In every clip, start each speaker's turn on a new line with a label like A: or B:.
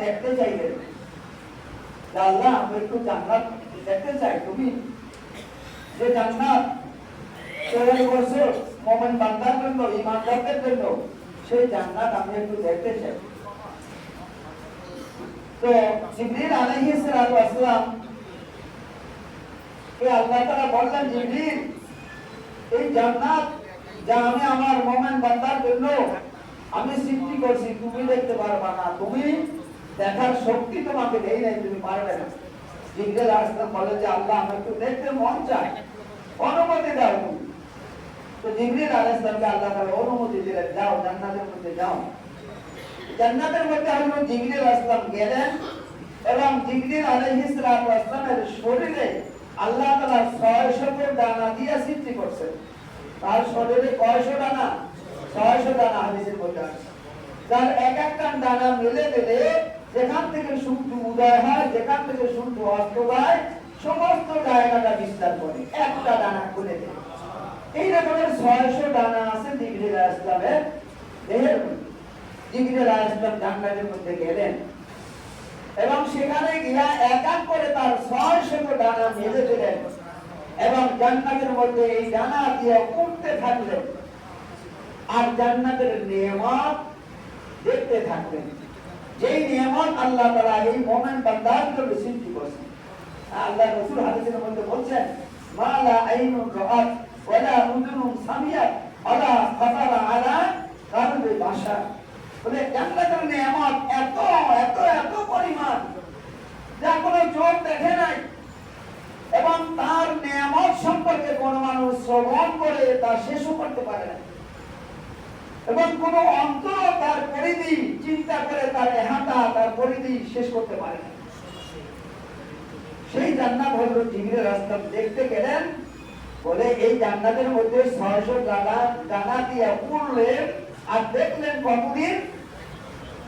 A: দেখতে চাইলেন, আল্লাহ আমি একটু জান্নাত দেখতে চাই। তুমি যে জান্নাত 40 বছর মুমিন বান্দার জন্য, ঈমানদারদের জন্য, সেই জান্নাত আমি একটু দেখতে চাই। তো জিবরিল আলাইহিস সালাতু ওয়াস সালাম কে আল্লাহ তাআলা বললেন, জিবরিল এই জান্নাত যা আমি আমার মুমিন বান্দার জন্য আমি সৃষ্টি করছি, তুমি দেখতে পারবা না, তুমি দেখার শক্তি তোমাকে দেই নাই, তুমি পারবে না। জিবরিল আলাইহিস সালাম বলেন যে আল্লাহ আমি একটু দেখতে মন চায়, অনুমতি দাও তুমি। তো জিবরিল আলাইহিস সালামকে আল্লাহ তাআলা অনুমতি দিলেন, যাও জান্নাতের মধ্যে যাও। জান্নাতের মধ্যে হযরত জিবরিল আলাইহিস সালাম গেলেন এবং জিবরিল আলাইহিস সালামের শরীরে আল্লাহ তাআলা 600 ডানা দিয়ে সৃষ্টি করেছেন। তার শরীরে কয়শো ডানা? 600 ডানা হাদিসের মধ্যে আছে। যার এক একটা ডানা মিলে মিলে যেখান থেকে সূর্য উদয় হয়, যেখান থেকে সূর্য অস্ত যায়, সমস্ত জায়গাটা বিস্তার করে, একটা ডানা খুলে দেয়। এই রকমের 600 ডানা আছে জিবরিল আলাইহিস সালামের দেহের মধ্যে। জিবরিল আলাইহিস সালাম জান্নাতের মধ্যে গেলেন এবং সেখানে গিয়া এক এক করে তার 600 ডানা মেলে দিলেন এবং জান্নাতের মধ্যে এই ডানা দিয়ে উঠতে থাকলেন আর জান্নাতের নিয়ামত দেখতে থাকলেন। যেই নিয়ামত আল্লাহ তাআলা এই মুমিন বান্দার জন্য সৃষ্টি করেছেন। আল্লাহ রাসূল হাদিসের মধ্যে বলেন, মা লা আইনুন রাআত ওয়া লা উযুনুন সামিআত ওয়া লা খাতারা আলা কালবি বাশার। বলে জান্নাতের নিয়ামত এত এত এত পরিমাণ যা কোনো চোখ দেখে নাই এবং তার নিয়ামত সম্পর্কে কোন মানুষ শ্রবণ করে তা শেষও করতে পারে না এবং কোন অন্তর তার পরিধি চিন্তা করে তার এহাতা তার পরিধি শেষ করতে পারে না। সেই জান্নাত হযরত জিবরিল আলাইহিস সালাম দেখতে গেলেন। বলে এই জান্নাতের মধ্যে 600 ডানা দিয়ে উড়লেন আর দেখলেন কতদিন?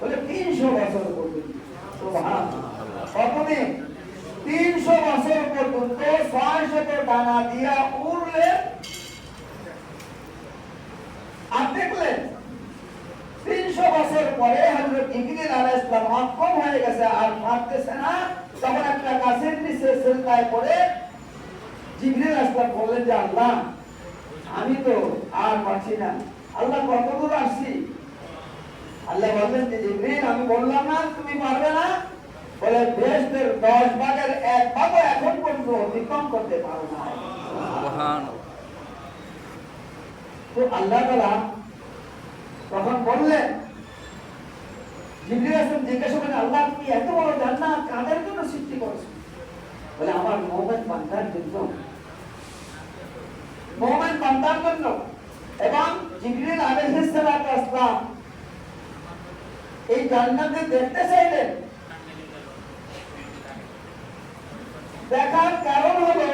A: বলে 300 বছর পর্যন্ত। সুবহানাল্লাহ। কতদিন? 300 বছর পর্যন্ত 600 ডানা দিয়ে উড়লেন আর দেখলেন 300 বছর পরে হযরত জিবরিল আলাইহিস সালাম অক্ষম হয়ে গেছে, আর পারতেছে না, তখন একটা গাছের নিচে সিজদায় পড়ে জিবরিল আলাইহিস সালাম বললেন যে আল্লাহ আমি তো আর পারছি না, আল্লাহ কতদূর আসছি? আল্লাহ বললেন যে জিবরিল আমি বললাম না তুমি পারবে না? বলে বেহেশতের 10 ভাগের 1 ভাগও এখন পর্যন্ত অতিক্রম করতে পারো না। সুবহানাল্লাহ। তো আল্লাহ তাআলা তখন বললেন, জিবরিল আলাইহিস সালাম জিজ্ঞাসা করলেন, আল্লাহ তুমি এত বড় জান্নাত কাদের জন্য সৃষ্টি করেছো? বলে আমার মুমিন বান্দার জন্য, মুমিন বান্দার জন্য। এবং জিবরিল আলাইহিস সালাম এই জান্নাতে দেখতে চাইলেন। দেখার কারণ হলো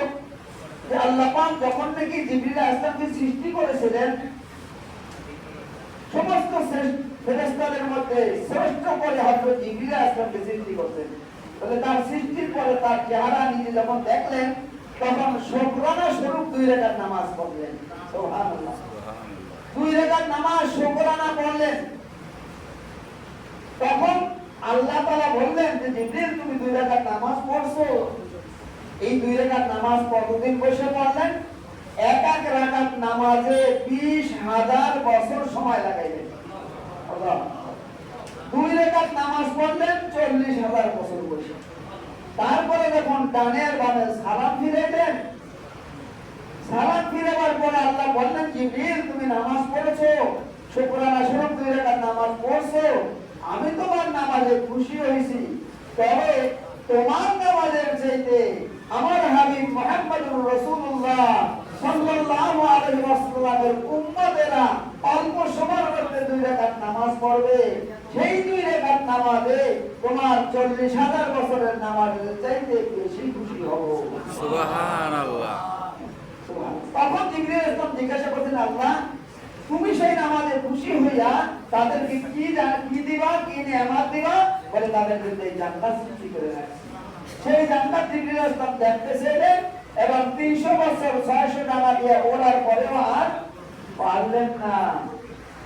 A: যে আল্লাহ পাক যখন থেকে জিবরিল আলাইহিস সালামকে সৃষ্টি করেছিলেন, সমস্ত ফেরেশতাদের মধ্যে শ্রেষ্ঠ করে হযরত জিবরিল আলাইহিস সালামকে সৃষ্টি করতেন। বলে তার সৃষ্টির পরে তার চেহারা নিজে যখন দেখলেন তখন শুকরানা স্বরূপ 2 রাকাত নামাজ পড়লেন। সুবহানাল্লাহ। 2 রাকাত নামাজ শুকরানা পড়লেন। তখন আল্লাহ তাআলা বললেন যে জিবরিল তুমি 2 রাকাত নামাজ পড়ছো, এই 2 রাকাত নামাজ কতদিন বসে পড়লেন? এক এক রাকাত নামাজে 20,000 বছর সময় লাগাইলেন। আল্লাহ 2 রাকাত নামাজ পড়লেন 40,000 বছর বসে। তারপরে যখন ডানের বামে সালাম ফিরাইলেন, সালাম ফিরাবার পরে আল্লাহ বললেন জিবরিল তুমি নামাজ পড়েছো, শুকরানা স্বরূপ 2 রাকাত নামাজ পড়ছো, আমি তোমার নামাজে খুশি হয়েছি, তবে তোমার নামাজের চাইতে আমার হাবিব মুহাম্মদুর রাসূলুল্লাহ সাল্লাল্লাহু আলাইহি ওয়াসাল্লামের উম্মতেরা অল্প সময়ের মধ্যে 2 রাকাত নামাজ পড়বে, সেই 2 রাকাত নামাজে তোমার 40,000 বছরের নামাজের চাইতে বেশি খুশি হব। সুবহানাল্লাহ। তখন জিবরিল আলাইহিস সালাম জিজ্ঞাসা করলেন, আল্লাহ তুমি সেই নামাজে খুশি হইয়া তাদেরকে কি দিবা, কি নিয়ামত দিবা? বলে তাদের জন্য এই জান্নাত সৃষ্টি করে রাখছি। সেই জান্নাত জিবরিল আলাইহিস সালাম দেখতে চাইলেন এবং 300 বছর 600 ডানা দিয়ে ওড়ার পরেও আর পারলেন না।